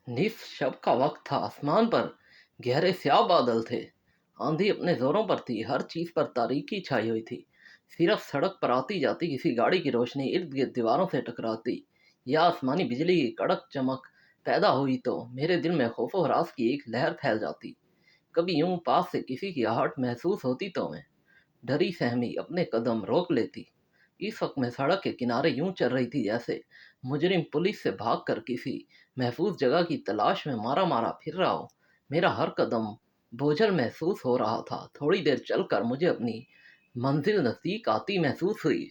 निस शब का वक्त था। आसमान पर गहरे स्याह बादल थे। आंधी अपने जोरों पर थी। हर चीज पर तारीकी छाई हुई थी। सिर्फ सड़क पर आती जाती किसी गाड़ी की रोशनी इर्द गिर्द दीवारों से टकराती या आसमानी बिजली की कड़क चमक पैदा हुई तो मेरे दिल में खौफो हरास की एक लहर फैल जाती। कभी यूं पास से किसी की आहट महसूस होती तो मैं डरी सहमी अपने कदम रोक लेती। इस वक्त मैं सड़क के किनारे यूं चल रही थी जैसे मुजरिम पुलिस से भागकर किसी महफूज जगह की तलाश में मारा मारा फिर रहा हो। मेरा हर कदम बोझल महसूस हो रहा था। थोड़ी देर चलकर मुझे अपनी मंजिल नज़दीक आती महसूस हुई,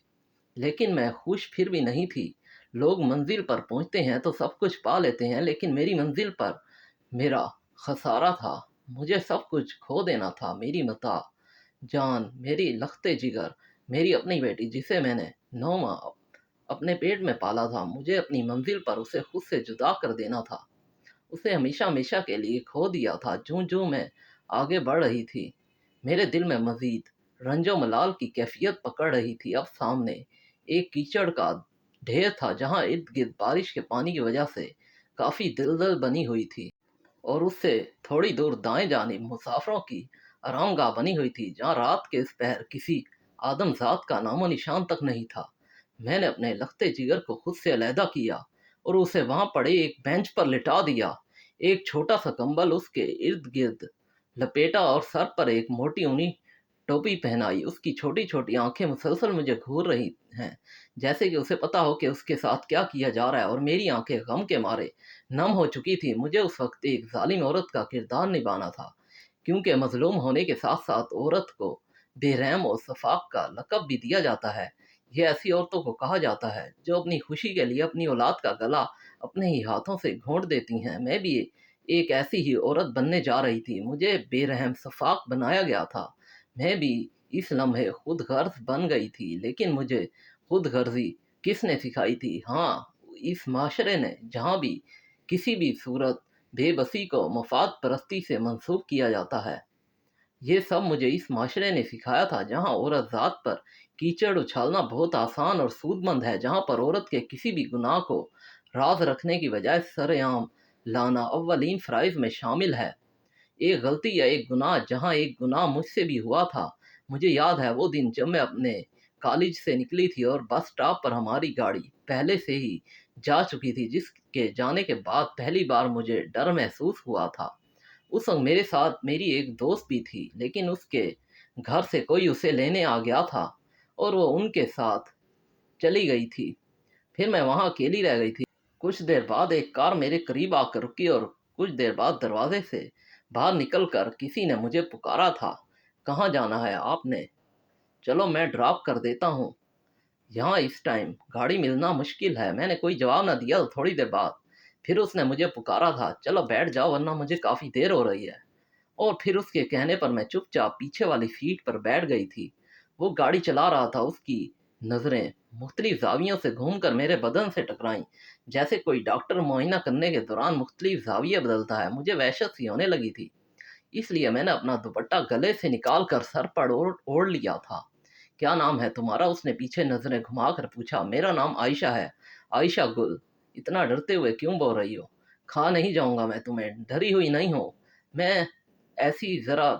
लेकिन मैं खुश फिर भी नहीं थी। लोग मंजिल पर पहुंचते हैं तो सब कुछ पा लेते हैं, लेकिन मेरी मंजिल पर मेरा खसारा था। मुझे सब कुछ खो देना था। मेरी मता जान, मेरी लखते जिगर, मेरी अपनी बेटी जिसे मैंने 9 माह अपने पेट में पाला था। मुझे अपनी मंजिल पर उसे खुद से जुदा कर देना था। उसे हमेशा हमेशा के लिए खो दिया था। जूं जूं मैं आगे बढ़ रही थी, मेरे दिल में मजीद रंजो मलाल की कैफियत पकड़ रही थी। अब सामने एक कीचड़ का ढेर था जहां इर्द गिर्द बारिश के पानी की वजह से काफी दलदल बनी हुई थी, और उससे थोड़ी दूर दाएं जानिब मुसाफरों की आरामगाह बनी हुई थी जहां रात के इस पहर किसी आदमजात का नामो निशान तक नहीं था। मैंने अपने लखते जिगर को खुद से अलहदा किया और उसे वहां पड़े एक बेंच पर लिटा दिया। एक छोटा सा कंबल उसके इर्द गिर्द लपेटा और सर पर एक मोटी ऊनी टोपी पहनाई। उसकी छोटी छोटी आंखें मुसलसल मुझे घूर रही हैं, जैसे कि उसे पता हो कि उसके साथ क्या किया जा रहा है, और मेरी आंखें गम के मारे नम हो चुकी थी। मुझे उस वक्त एक जालिम औरत का किरदार निभाना था, क्योंकि मजलूम होने के साथ साथ औरत को बेरहम और सफाक का लक़ब भी दिया जाता है। ये ऐसी औरतों को कहा जाता है जो अपनी खुशी के लिए अपनी औलाद का गला अपने ही हाथों से घोंट देती हैं। मैं भी एक ऐसी ही औरत बनने जा रही थी। मुझे बेरहम सफाक बनाया गया था। मैं भी इस लम्हे खुद गर्ज बन गई थी, लेकिन मुझे खुद गर्जी किसने सिखाई थी? हाँ, इस माशरे ने, जहाँ भी किसी भी सूरत बेबसी को मफाद परस्ती से मंसूब किया जाता है। ये सब मुझे इस माशरे ने सिखाया था, जहाँ औरत ज़ात पर कीचड़ उछालना बहुत आसान और सूदमंद है, जहाँ पर औरत के किसी भी गुनाह को राज रखने की बजाय सरेआम लाना अव्वलीन फ़राइज़ में शामिल है। एक गलती या एक गुनाह, जहाँ एक गुनाह मुझसे भी हुआ था। मुझे याद है वो दिन जब मैं अपने कॉलेज से निकली थी और बस स्टॉप पर हमारी गाड़ी पहले से ही जा चुकी थी, जिसके जाने के बाद पहली बार मुझे डर महसूस हुआ था। उस वक्त मेरे साथ मेरी एक दोस्त भी थी, लेकिन उसके घर से कोई उसे लेने आ गया था और वो उनके साथ चली गई थी। फिर मैं वहाँ अकेली रह गई थी। कुछ देर बाद एक कार मेरे करीब आकर रुकी और कुछ देर बाद दरवाजे से बाहर निकलकर किसी ने मुझे पुकारा था। कहाँ जाना है आपने? चलो मैं ड्रॉप कर देता हूँ। यहाँ इस टाइम गाड़ी मिलना मुश्किल है। मैंने कोई जवाब न दिया तो थोड़ी देर बाद फिर उसने मुझे पुकारा था, चलो बैठ जाओ वरना मुझे काफ़ी देर हो रही है। और फिर उसके कहने पर मैं चुपचाप पीछे वाली सीट पर बैठ गई थी। वो गाड़ी चला रहा था। उसकी नज़रें मुख्तलिफ जावियों से घूमकर मेरे बदन से टकराईं, जैसे कोई डॉक्टर मुआयना करने के दौरान मुख्तलिफ जाविये बदलता है। मुझे वहशत सी होने लगी थी, इसलिए मैंने अपना दुपट्टा गले से निकाल कर सर पर ओढ़ लिया था। क्या नाम है तुम्हारा? उसने पीछे नज़रें घुमाकर पूछा। मेरा नाम आयशा है। आयशा गुल, इतना डरते हुए क्यों बोल रही हो? खा नहीं जाऊंगा मैं तुम्हें, डरी हुई नहीं हो। मैं ऐसी ज़रा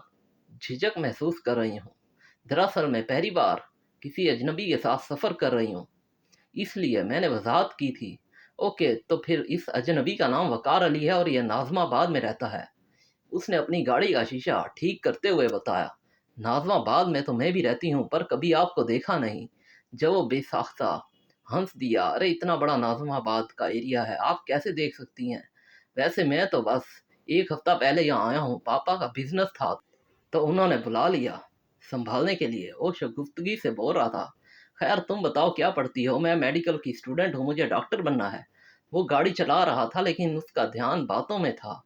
झिझक महसूस कर रही हूँ। दरअसल मैं पहली बार किसी अजनबी के साथ सफ़र कर रही हूँ, इसलिए मैंने वजाहत की थी। ओके, तो फिर इस अजनबी का नाम वकार अली है और यह नाज़माबाद में रहता है। उसने अपनी गाड़ी का शीशा ठीक करते हुए बताया। नाज़माबाद में तो मैं भी रहती हूँ, पर कभी आपको देखा नहीं। जब वो बेसाख्ता हंस दिया। अरे इतना बड़ा नाज़माबाद का एरिया है, आप कैसे देख सकती हैं? वैसे मैं तो बस एक हफ्ता पहले यहाँ आया हूँ। पापा का बिजनेस था तो उन्होंने बुला लिया संभालने के लिए। वो शगुफ्तगी से बोल रहा था। खैर तुम बताओ क्या पढ़ती हो? मैं मेडिकल की स्टूडेंट हूँ, मुझे डॉक्टर बनना है। वो गाड़ी चला रहा था, लेकिन उसका ध्यान बातों में था।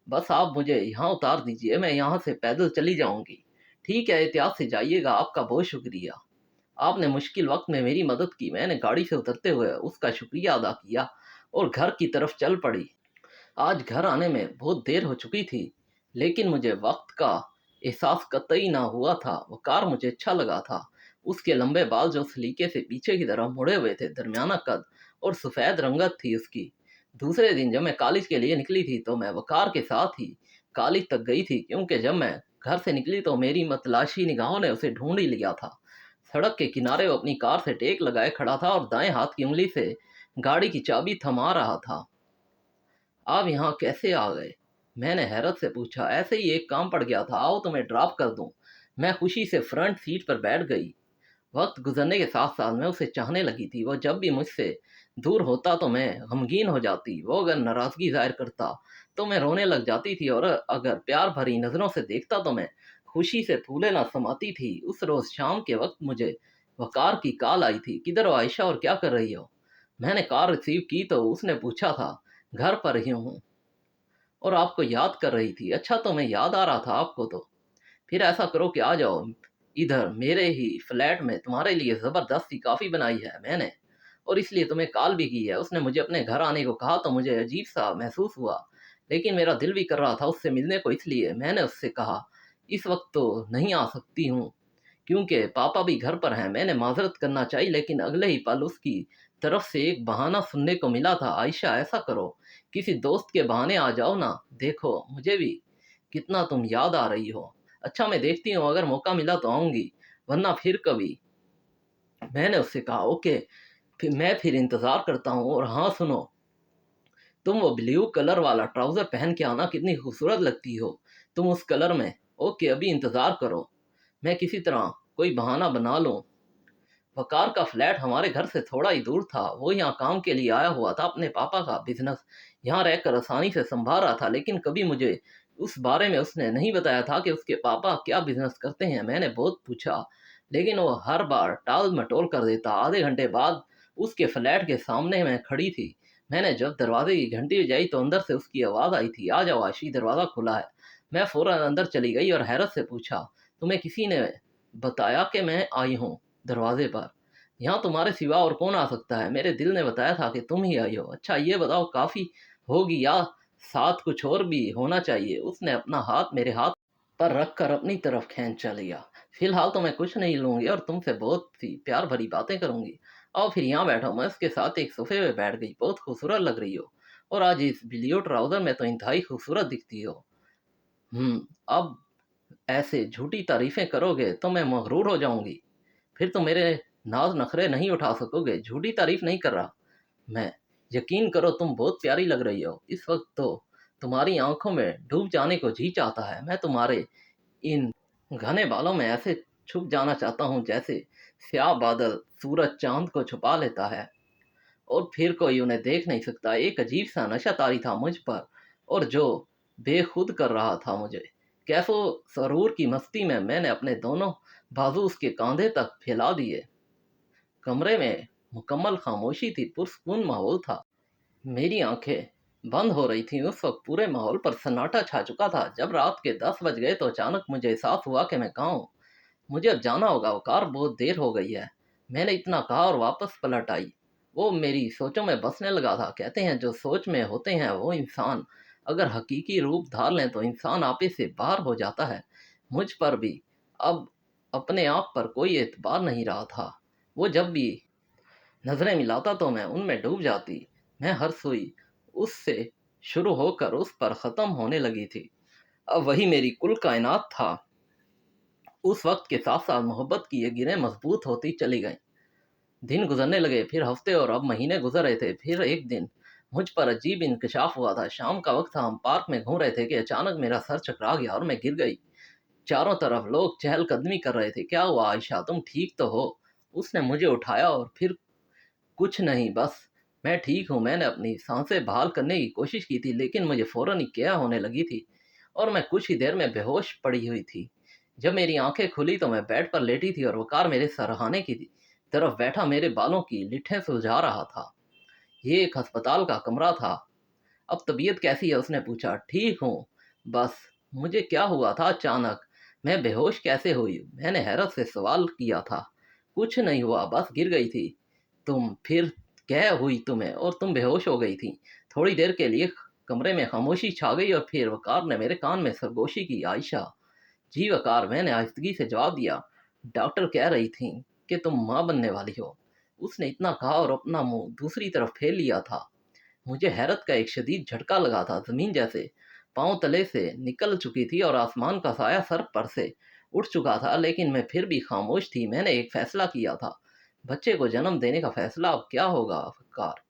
बस आप मुझे यहाँ उतार दीजिए, मैं यहाँ से पैदल चली जाऊंगी। ठीक है, एहतियात से जाइएगा। आपका बहुत शुक्रिया, आपने मुश्किल वक्त में मेरी मदद की। मैंने गाड़ी से उतरते हुए उसका शुक्रिया अदा किया और घर की तरफ चल पड़ी। आज घर आने में बहुत देर हो चुकी थी, लेकिन मुझे वक्त का एहसास कतई ना हुआ था। वकार मुझे अच्छा लगा था। उसके लंबे बाल जो सलीके से पीछे की तरफ मुड़े हुए थे, दरमियाना कद और सफ़ेद रंगत थी उसकी। दूसरे दिन जब मैं कॉलेज के लिए निकली थी तो मैं वकार के साथ ही कॉलेज तक गई थी, क्योंकि जब मैं घर से निकली तो मेरी मतलाशी निगाहों ने उसे ढूंढ ही लिया था। सड़क के किनारे वो अपनी कार से टेक लगाए खड़ा था और दाएं हाथ की उंगली से गाड़ी की चाबी थमा रहा था। आप यहाँ कैसे आ गए? मैंने हैरत से पूछा। ऐसे ही एक काम पड़ गया था, आओ तुम्हें ड्रॉप कर दूं। मैं खुशी से फ्रंट सीट पर बैठ गई। वक्त गुजरने के साथ साथ मैं उसे चाहने लगी थी। वो जब भी मुझसे दूर होता तो मैं गमगीन हो जाती। वो अगर नाराजगी जाहिर करता तो मैं रोने लग जाती थी, और अगर प्यार भरी नज़रों से देखता तो मैं खुशी से फूले ना समाती थी। उस रोज़ शाम के वक्त मुझे वकार की कॉल आई थी, किधर हो आयशा और क्या कर रही हो? मैंने कॉल रिसीव की तो उसने पूछा था, घर पर ही हूँ और आपको याद कर रही थी। अच्छा, तो मैं याद आ रहा था आपको तो। फिर ऐसा करो कि आ जाओ इधर, मेरे ही फ्लैट में तुम्हारे लिए ज़बरदस्ती कॉफ़ी बनाई है मैंने, और इसलिए तुम्हें कॉल भी की है। उसने मुझे अपने घर आने को कहा तो मुझे अजीब सा महसूस हुआ, लेकिन मेरा दिल भी कर रहा था उससे मिलने को। इसलिए मैंने उससे कहा, इस वक्त तो नहीं आ सकती हूँ क्योंकि पापा भी घर पर हैं। मैंने माजरत करना चाहिए, लेकिन अगले ही पल उसकी तरफ से एक बहाना सुनने को मिला था, आयशा ऐसा करो, किसी दोस्त के बहाने आ जाओ ना, देखो मुझे भी कितना तुम याद आ रही हो। अच्छा, मैं देखती हूँ, अगर मौका मिला तो आऊँगी, वरना फिर कभी। मैंने उससे कहा, ओके, फिर इंतज़ार करता हूँ। और हाँ सुनो, तुम वो ब्लू कलर वाला ट्राउज़र पहन के आना, कितनी खूबसूरत लगती हो तुम उस कलर में। ओके, अभी इंतज़ार करो, मैं किसी तरह कोई बहाना बना लूँ। वकार का फ्लैट हमारे घर से थोड़ा ही दूर था। वो यहाँ काम के लिए आया हुआ था, अपने पापा का बिजनेस यहाँ रहकर आसानी से संभाल रहा था, लेकिन कभी मुझे उस बारे में उसने नहीं बताया था कि उसके पापा क्या बिजनेस करते हैं। मैंने बहुत पूछा, लेकिन वो हर बार टाल मटोल कर देता। आधे घंटे बाद उसके फ्लैट के सामने मैं खड़ी थी। मैंने जब दरवाजे की घंटी बजाई तो अंदर से उसकी आवाज़ आई थी, आ जाओ आशी, दरवाज़ा खुला है। मैं फौरन अंदर चली गई और हैरत से पूछा, तुम्हें किसी ने बताया कि मैं आई हूँ दरवाजे पर? यहाँ तुम्हारे सिवा और कौन आ सकता है? मेरे दिल ने बताया था कि तुम ही आई हो। अच्छा, ये बताओ, काफ़ी होगी या साथ कुछ और भी होना चाहिए? उसने अपना हाथ मेरे हाथ पर रखकर अपनी तरफ खींचा लिया। फिलहाल तो मैं कुछ नहीं लूंगी और तुमसे बहुत सी प्यार भरी बातें करूंगी। आओ फिर यहाँ बैठो। मैं उसके साथ एक सोफे पे बैठ गई। बहुत खूबसूरत लग रही हो, और आज इस ब्लू ट्राउजर में तो इंतहाई खूबसूरत दिखती हो। अब ऐसे झूठी तारीफें करोगे तो मैं मगरूर हो जाऊंगी। फिर तो मेरे नाज नखरे नहीं उठा सकोगे। झूठी तारीफ नहीं कर रहा मैं, यकीन करो तुम बहुत प्यारी लग रही हो। इस वक्त तो तुम्हारी आंखों में डूब जाने को जी चाहता है। मैं तुम्हारे इन घने बालों में ऐसे छुप जाना चाहता हूँ जैसे स्याह बादल सूरज चांद को छुपा लेता है और फिर कोई उन्हें देख नहीं सकता। एक अजीब सा नशा तारी था मुझ पर, और जो बेखुद कर रहा था मुझे। कैफो सरूर की मस्ती में मैंने अपने दोनों बाजू उसके कंधे तक फैला दिए। कमरे में मुकम्मल खामोशी थी, पुरसकून माहौल था। मेरी आंखें बंद हो रही थीं। उस वक्त पूरे माहौल पर सन्नाटा छा चुका था। जब रात के 10 बज गए तो अचानक मुझे एहसास हुआ कि मैं कहाँ हूँ। मुझे अब जाना होगा, वकार, बहुत देर हो गई है। मैंने इतना कहा और वापस पलट आई। वो मेरी सोचों में बसने लगा था। कहते हैं जो सोच में होते हैं वो इंसान अगर हकीकी रूप धार लें तो इंसान आपे से बाहर हो जाता है। मुझ पर भी अब अपने आप पर कोई एतबार नहीं रहा था। वो जब भी नजरें मिलाता तो मैं उनमें डूब जाती। मैं हर सुई उससे शुरू होकर उस पर ख़त्म होने लगी थी। अब वही मेरी कुल कायनात था। उस वक्त के साथ साथ मोहब्बत की ये गिरें मजबूत होती चली गईं। दिन गुजरने लगे, फिर हफ्ते, और अब महीने गुजर रहे थे। फिर एक दिन मुझ पर अजीब इंकशाफ हुआ था। शाम का वक्त था, हम पार्क में घूम रहे थे कि अचानक मेरा सर चकरा गया और मैं गिर गई। चारों तरफ लोग चहलकदमी कर रहे थे। क्या हुआ आयशा, तुम ठीक तो हो? उसने मुझे उठाया और फिर, कुछ नहीं, बस मैं ठीक हूँ। मैंने अपनी सांसें बहाल करने की कोशिश की थी, लेकिन मुझे फौरन ही क्या होने लगी थी और मैं कुछ ही देर में बेहोश पड़ी हुई थी। जब मेरी आंखें खुली तो मैं बेड पर लेटी थी और वकार मेरे सरहाने की तरफ बैठा मेरे बालों की लिट्ठें सुलझा रहा था। ये एक अस्पताल का कमरा था। अब तबीयत कैसी है? उसने पूछा। ठीक हूँ, बस मुझे क्या हुआ था अचानक, मैं बेहोश कैसे हुई? मैंने हैरत से सवाल किया था। कुछ नहीं हुआ, बस गिर गई थी तुम। फिर क्या हुई तुम्हें और तुम बेहोश हो गई थी? थोड़ी देर के लिए कमरे में खामोशी छा गई और फिर वकार ने मेरे कान में सरगोशी की। आयशा? जी वकार, मैंने आहिस्तगी से जवाब दिया। डॉक्टर कह रही थी कि तुम माँ बनने वाली हो। उसने इतना कहा और अपना मुंह दूसरी तरफ फेर लिया था। मुझे हैरत का एक शदीद झटका लगा था। ज़मीन जैसे पाँव तले से निकल चुकी थी और आसमान का साया सर पर से उठ चुका था, लेकिन मैं फिर भी खामोश थी। मैंने एक फैसला किया था, बच्चे को जन्म देने का फैसला। अब क्या होगा फ़क्कार?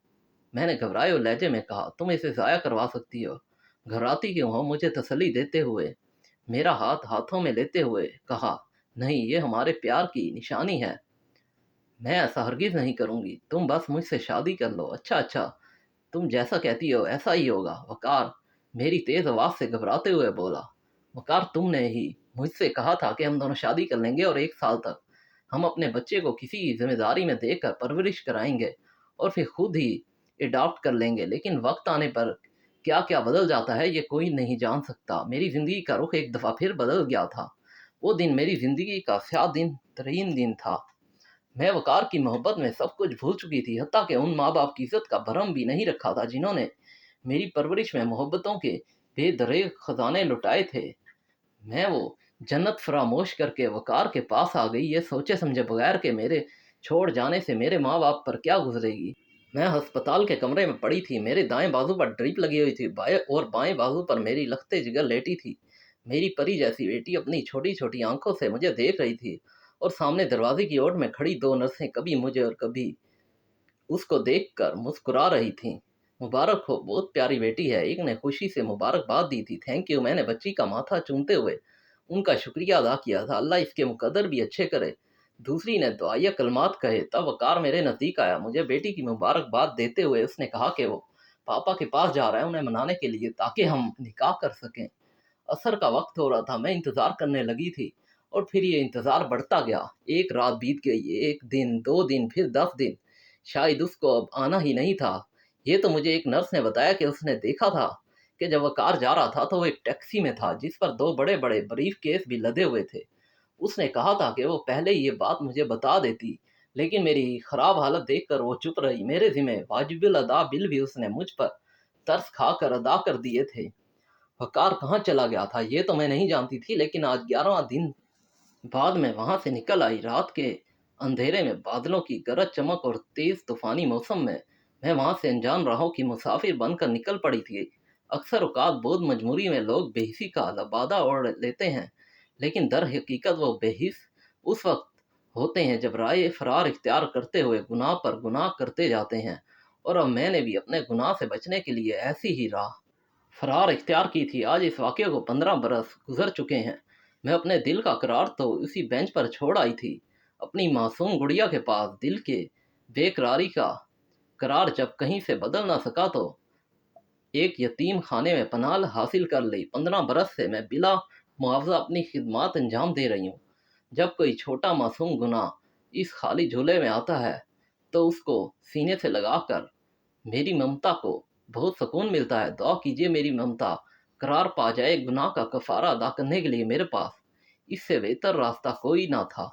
मैंने घबराए हुए लहजे में कहा, तुम इसे ज़ाया करवा सकती हो। घबराती क्यों हो? मुझे तसल्ली देते हुए मेरा हाथ हाथों में लेते हुए कहा, नहीं, ये हमारे प्यार की निशानी है। मैं ऐसा हरगिज़ नहीं करूँगी। तुम बस मुझसे शादी कर लो। अच्छा अच्छा, तुम जैसा कहती हो ऐसा ही होगा। वकार मेरी तेज़ आवाज़ से घबराते हुए बोला। वकार, तुमने ही मुझसे कहा था कि हम दोनों शादी कर लेंगे और 1 साल तक हम अपने बच्चे को किसी की जिम्मेदारी में देकर परवरिश कराएंगे और फिर खुद ही अडॉप्ट कर लेंगे। लेकिन वक्त आने पर क्या क्या बदल जाता है ये कोई नहीं जान सकता। मेरी ज़िंदगी का रुख एक दफ़ा फिर बदल गया था। वो दिन मेरी ज़िंदगी का स्याह दिन तरीन दिन था। मैं वकार की मोहब्बत में सब कुछ भूल चुकी थी, हत्ता के उन माँ बाप की इज्जत का भरम भी नहीं रखा था जिन्होंने मेरी परवरिश में मोहब्बतों के बेदरेग खजाने लुटाए थे। मैं वो जन्नत फरामोश करके वकार के पास आ गई, ये सोचे समझे बगैर कि मेरे छोड़ जाने से मेरे माँ बाप पर क्या गुजरेगी। मैं अस्पताल के कमरे में पड़ी थी। मेरे दाएं बाजू पर ड्रिप लगी हुई थी, बाएं बाजू पर मेरी लखते जिगर लेटी थी। मेरी परी जैसी बेटी अपनी छोटी छोटी आंखों से मुझे देख रही थी और सामने दरवाजे की ओर में खड़ी 2 नर्सें कभी मुझे और कभी उसको देखकर मुस्कुरा रही थीं। मुबारक हो, बहुत प्यारी बेटी है। एक ने खुशी से मुबारकबाद दी थी। थैंक यू, मैंने बच्ची का माथा चूमते हुए उनका शुक्रिया अदा किया था। अल्लाह इसके मुकद्दर भी अच्छे करे। दूसरी ने दुआया कलमात कहे। तब वकार मेरे नज़दीक आया। मुझे बेटी की मुबारकबाद देते हुए उसने कहा कि वो पापा के पास जा रहा है उन्हें मनाने के लिए, ताकि हम निकाह कर सकें। असर का वक्त हो रहा था। मैं इंतज़ार करने लगी थी और फिर ये इंतज़ार बढ़ता गया। एक रात बीत गई, 1 दिन, 2 दिन, फिर 10 दिन। शायद उसको अब आना ही नहीं था। ये तो मुझे एक नर्स ने बताया कि उसने देखा था कि जब वह कार जा रहा था तो वो एक टैक्सी में था जिस पर 2 बड़े-बड़े ब्रीफ केस भी लदे हुए थे। उसने कहा था कि वो पहले ये बात मुझे बता देती, लेकिन मेरी खराब हालत देखकर वो चुप रही। मेरे ज़िम्मे वाजिबुल अदा बिल भी उसने मुझ पर तरस खाकर अदा कर दिए थे। वकार कहाँ चला गया था ये तो मैं नहीं जानती थी, लेकिन आज 11वां दिन बाद में वहां से निकल आई। रात के अंधेरे में बादलों की गरज चमक और तेज तूफानी मौसम में मैं वहां से अनजान राहों की मुसाफिर बनकर निकल पड़ी थी। अक्सर औकात बोध मजबूरी में लोग बेहिसी का लबादा ओढ़ लेते हैं, लेकिन दर हकीकत वो बेहिस उस वक्त होते हैं जब राय फरार इख्तियार करते हुए गुनाह पर गुनाह करते जाते हैं। और अब मैंने भी अपने गुनाह से बचने के लिए ऐसी ही राह फरार इख्तियार की थी। आज इस वाक़ये को 15 बरस गुजर चुके हैं। मैं अपने दिल का करार तो उसी बेंच पर छोड़ आई थी, अपनी मासूम गुड़िया के पास। दिल के बेकरारी का करार जब कहीं से बदल ना सका तो एक यतीम खाने में पनाह हासिल कर ली। 15 बरस से मैं बिला मुआवजा अपनी खिदमात अंजाम दे रही हूँ। जब कोई छोटा मासूम गुनाह इस खाली झूले में आता है तो उसको सीने से लगाकर मेरी ममता को बहुत सुकून मिलता है। दुआ कीजिए मेरी ममता करार पा जाए। गुनाह का कफारा अदा करने के लिए मेरे पास इससे बेहतर रास्ता कोई ना था।